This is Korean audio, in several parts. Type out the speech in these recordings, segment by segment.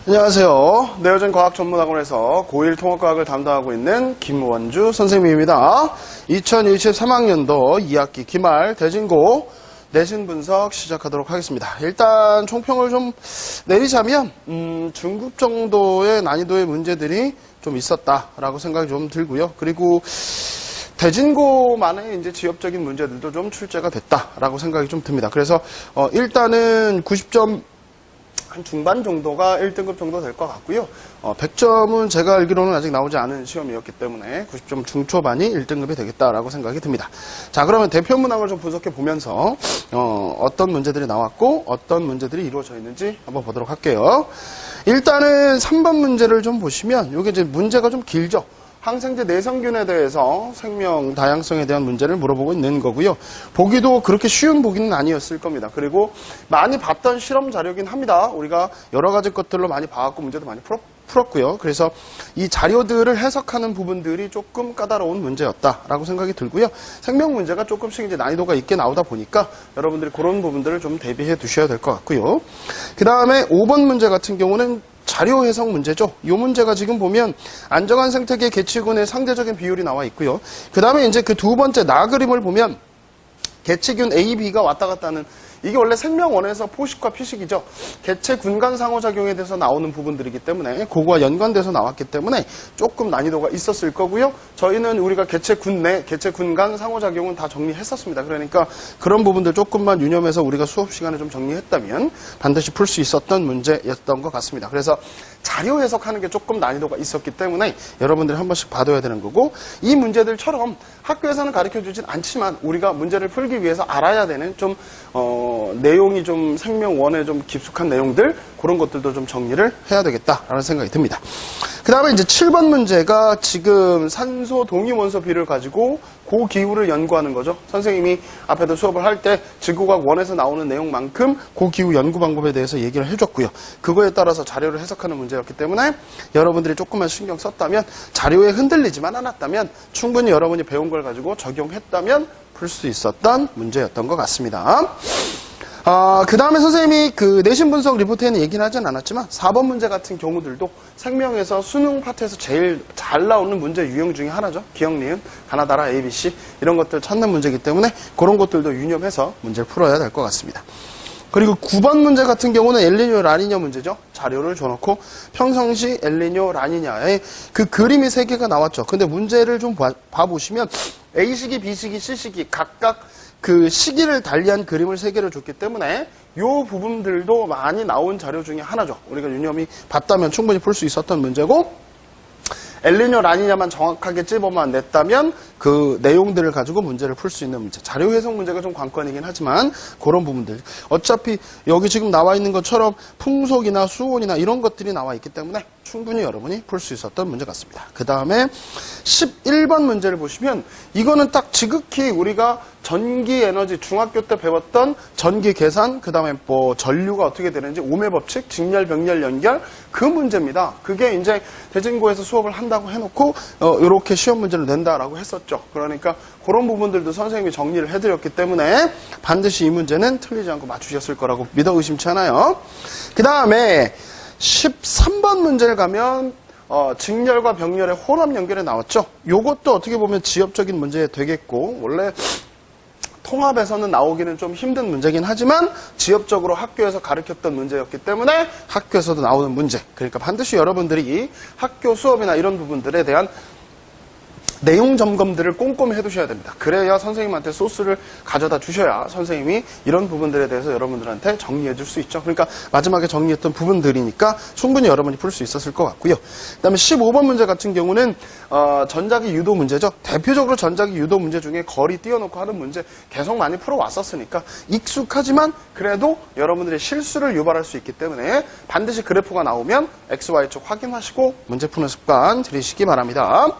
안녕하세요. 네오젠 과학전문학원에서 고1 통합과학을 담당하고 있는 김원주 선생님입니다. 2023학년도 2학기 기말 대진고 내신 분석 시작하도록 하겠습니다. 일단 총평을 좀 내리자면 중급 정도의 난이도의 문제들이 좀 있었다라고 생각이 좀 들고요. 그리고 대진고만의 이제 지엽적인 문제들도 좀 출제가 됐다라고 생각이 좀 듭니다. 그래서 일단은 90점 한 중반 정도가 1등급 정도 될 것 같고요. 100점은 제가 알기로는 아직 나오지 않은 시험이었기 때문에 90점 중초반이 1등급이 되겠다라고 생각이 듭니다. 자, 그러면 대표 문항을 좀 분석해 보면서 어떤 문제들이 나왔고 어떤 문제들이 이루어져 있는지 한번 보도록 할게요. 일단은 3번 문제를 좀 보시면 이게 이제 문제가 좀 길죠. 항생제 내성균에 대해서 생명 다양성에 대한 문제를 물어보고 있는 거고요. 보기도 그렇게 쉬운 보기는 아니었을 겁니다. 그리고 많이 봤던 실험 자료긴 합니다. 우리가 여러 가지 것들로 많이 봐왔고 문제도 많이 풀었고요. 그래서 이 자료들을 해석하는 부분들이 조금 까다로운 문제였다라고 생각이 들고요. 생명 문제가 조금씩 이제 난이도가 있게 나오다 보니까 여러분들이 그런 부분들을 좀 대비해 두셔야 될 것 같고요. 그 다음에 5번 문제 같은 경우는 자료 해석 문제죠. 이 문제가 지금 보면 안정한 생태계 개체군의 상대적인 비율이 나와 있고요. 그 다음에 이제 그 두 번째 나 그림을 보면 개체균 A, B가 왔다 갔다 하는 이게 원래 생명원에서 포식과 피식이죠. 개체 군간 상호작용에 대해서 나오는 부분들이기 때문에 그거와 연관돼서 나왔기 때문에 조금 난이도가 있었을 거고요. 저희는 우리가 개체 군 내, 개체 군간 상호작용은 다 정리했었습니다. 그러니까 그런 부분들 조금만 유념해서 우리가 수업 시간에 좀 정리했다면 반드시 풀 수 있었던 문제였던 것 같습니다. 그래서 자료 해석하는 게 조금 난이도가 있었기 때문에 여러분들이 한 번씩 봐둬야 되는 거고 이 문제들처럼 학교에서는 가르쳐주진 않지만 우리가 문제를 풀기 위해서 알아야 되는 좀 내용이 좀 생명원에 좀 깊숙한 내용들 그런 것들도 좀 정리를 해야 되겠다라는 생각이 듭니다. 그 다음에 이제 7번 문제가 지금 산소 동위원소 비를 가지고 고기후를 연구하는 거죠. 선생님이 앞에도 수업을 할 때 지구과학 1에서 나오는 내용만큼 고기후 연구 방법에 대해서 얘기를 해줬고요. 그거에 따라서 자료를 해석하는 문제였기 때문에 여러분들이 조금만 신경 썼다면 자료에 흔들리지만 않았다면 충분히 여러분이 배운 걸 가지고 적용했다면 풀 수 있었던 문제였던 것 같습니다. 그 다음에 선생님이 그 내신 분석 리포트에는 얘기는 하진 않았지만 4번 문제 같은 경우들도 생명에서 수능 파트에서 제일 잘 나오는 문제 유형 중에 하나죠. 기억, 니은, 가나다라, ABC 이런 것들 찾는 문제이기 때문에 그런 것들도 유념해서 문제를 풀어야 될 것 같습니다. 그리고 9번 문제 같은 경우는 엘니뇨, 라니냐 문제죠. 자료를 줘놓고 평상시 엘니뇨, 라니냐의 그 그림이 3개가 나왔죠. 근데 문제를 좀 봐보시면 A시기, B시기, C시기 각각 그 시기를 달리한 그림을 3개를 줬기 때문에 이 부분들도 많이 나온 자료 중에 하나죠. 우리가 유념이 봤다면 충분히 풀 수 있었던 문제고 엘니뇨, 라니냐만 정확하게 찝어만 냈다면 그 내용들을 가지고 문제를 풀 수 있는 문제. 자료 해석 문제가 좀 관건이긴 하지만 그런 부분들. 어차피 여기 지금 나와 있는 것처럼 풍속이나 수온이나 이런 것들이 나와 있기 때문에 충분히 여러분이 풀 수 있었던 문제 같습니다. 그 다음에 11번 문제를 보시면 이거는 딱 지극히 우리가 전기 에너지 중학교 때 배웠던 전기 계산, 그 다음에 뭐 전류가 어떻게 되는지 오매 법칙, 직렬, 병렬, 연결 그 문제입니다. 그게 이제 대진고에서 수업을 한다고 해놓고 이렇게 시험 문제를 낸다라고 했었죠. 그러니까 그런 부분들도 선생님이 정리를 해드렸기 때문에 반드시 이 문제는 틀리지 않고 맞추셨을 거라고 믿어 의심치 않아요. 그 다음에 13번 문제를 가면 직렬과 병렬의 혼합 연결에 나왔죠. 요것도 어떻게 보면 지엽적인 문제 되겠고 원래 통합에서는 나오기는 좀 힘든 문제긴 하지만 지엽적으로 학교에서 가르쳤던 문제였기 때문에 학교에서도 나오는 문제. 그러니까 반드시 여러분들이 학교 수업이나 이런 부분들에 대한 내용 점검들을 꼼꼼히 해두셔야 됩니다. 그래야 선생님한테 소스를 가져다 주셔야 선생님이 이런 부분들에 대해서 여러분들한테 정리해 줄 수 있죠. 그러니까 마지막에 정리했던 부분들이니까 충분히 여러분이 풀 수 있었을 것 같고요. 그 다음에 15번 문제 같은 경우는 전자기 유도 문제죠. 대표적으로 전자기 유도 문제 중에 거리 띄워놓고 하는 문제 계속 많이 풀어왔었으니까 익숙하지만 그래도 여러분들이 실수를 유발할 수 있기 때문에 반드시 그래프가 나오면 XY축 확인하시고 문제 푸는 습관 들이시기 바랍니다.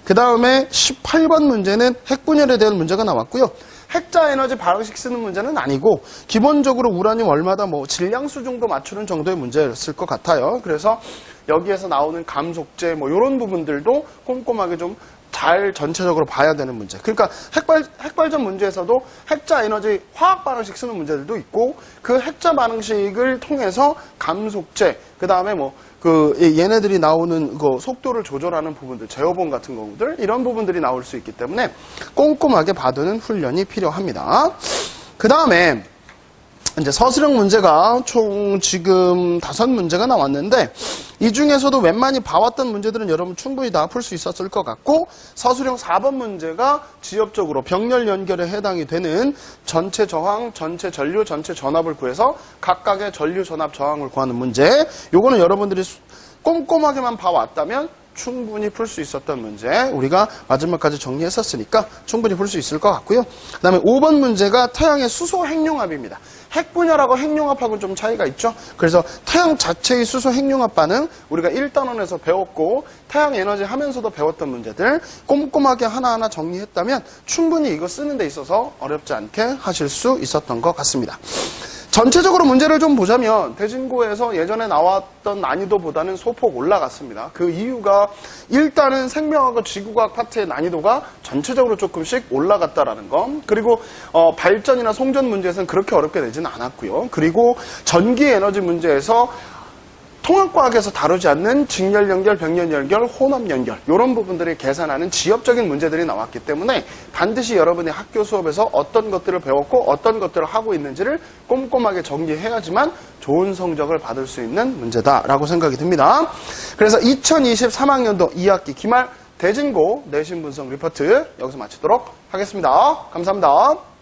그 다음에 18번 문제는 핵분열에 대한 문제가 나왔고요. 핵자 에너지 발생식 쓰는 문제는 아니고 기본적으로 우라늄 얼마다 뭐 질량수 정도 맞추는 정도의 문제였을 것 같아요. 그래서 여기에서 나오는 감속제 뭐 이런 부분들도 꼼꼼하게 좀 잘 전체적으로 봐야 되는 문제. 그러니까 핵발전 문제에서도 핵자 에너지 화학 반응식 쓰는 문제들도 있고 그 핵자 반응식을 통해서 감속제, 그 다음에 얘네들이 나오는 속도를 조절하는 부분들, 제어본 같은 것들, 이런 부분들이 나올 수 있기 때문에 꼼꼼하게 봐두는 훈련이 필요합니다. 그 다음에 이제 서술형 문제가 총 지금 5문제가 나왔는데 이 중에서도 웬만히 봐왔던 문제들은 여러분 충분히 다 풀 수 있었을 것 같고 서술형 4번 문제가 지엽적으로 병렬 연결에 해당이 되는 전체 저항, 전체 전류, 전체 전압을 구해서 각각의 전류, 전압, 저항을 구하는 문제. 요거는 여러분들이 꼼꼼하게만 봐왔다면 충분히 풀 수 있었던 문제, 우리가 마지막까지 정리했었으니까 충분히 풀 수 있을 것 같고요. 그 다음에 5번 문제가 태양의 수소 핵융합입니다. 핵 분열하고 핵융합하고는 좀 차이가 있죠. 그래서 태양 자체의 수소 핵융합 반응 우리가 1단원에서 배웠고 태양 에너지 하면서도 배웠던 문제들 꼼꼼하게 하나하나 정리했다면 충분히 이거 쓰는 데 있어서 어렵지 않게 하실 수 있었던 것 같습니다. 전체적으로 문제를 좀 보자면 대진고에서 예전에 나왔던 난이도보다는 소폭 올라갔습니다. 그 이유가 일단은 생명학과 지구과학 파트의 난이도가 전체적으로 조금씩 올라갔다라는 거. 그리고 발전이나 송전 문제에서는 그렇게 어렵게 되지는 않았고요. 그리고 전기 에너지 문제에서 통합과학에서 다루지 않는 직렬 연결, 병렬 연결, 혼합 연결 이런 부분들을 계산하는 지엽적인 문제들이 나왔기 때문에 반드시 여러분의 학교 수업에서 어떤 것들을 배웠고 어떤 것들을 하고 있는지를 꼼꼼하게 정리해야지만 좋은 성적을 받을 수 있는 문제다라고 생각이 듭니다. 그래서 2023학년도 2학기 기말 대진고 내신 분석 리포트 여기서 마치도록 하겠습니다. 감사합니다.